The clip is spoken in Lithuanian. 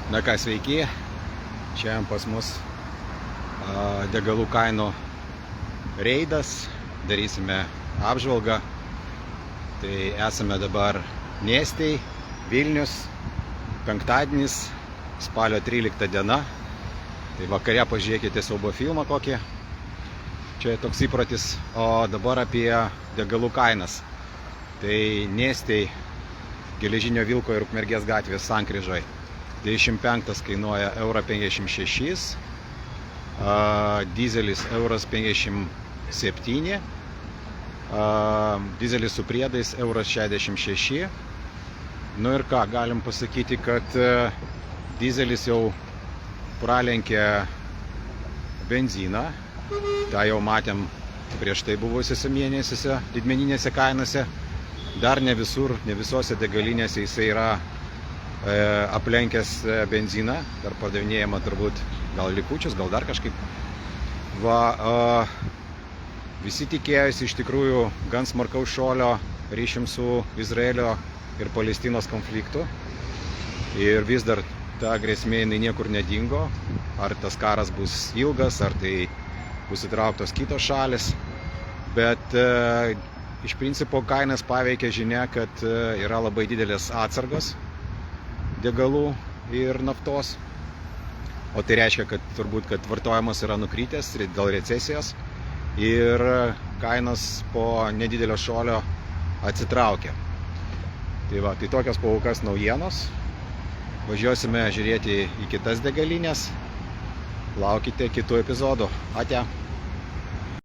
Na ką, sveiki, šiandien pas mus degalų kainų reidas, darysime apžvalgą. Tai esame dabar Nėstiai, Vilnius, penktadienis, spalio 13 diena. Tai vakare pažiūrėkite siaubo filmą kokį, čia toks įprotis. O dabar apie degalų kainas. Tai Nėstiai, Geležinio Vilko ir Ukmergės gatvės sankryžoj 95 kainuoja 1,56 €, dizelis 1,57 €, dizelis su priedais 1,66 €. Nu ir ką, galim pasakyti, kad dizelis jau pralenkė benziną. tą jau matėm prieš tai buvusiuose mėnesiuose didmeninėse kainose. Dar ne visur, ne visose degalinėse jisai yra aplenkęs benziną, dar pardavinėjama turbūt gal likučius, gal dar kažkaip. Visi tikėjosi iš tikrųjų gan smarkaus šuolio ryšium su Izraelio ir Palestinos konfliktu. Ir vis dar ta grėsmė jinai niekur nedingo. Ar tas karas bus ilgas, ar tai bus įtrauktos kitos šalis. Bet iš principo kainas paveikia žinia, kad yra labai didelės atsargos degalų ir naftos. O tai reiškia, kad turbūt, kad vartojimas yra nukritęs dėl recesijos ir kainos po nedidelio šuolio atsitraukia. Tai tokios kol kas naujienos. Važiuosime žiūrėti į kitas degalinės. Laukite kitų epizodų. Ate.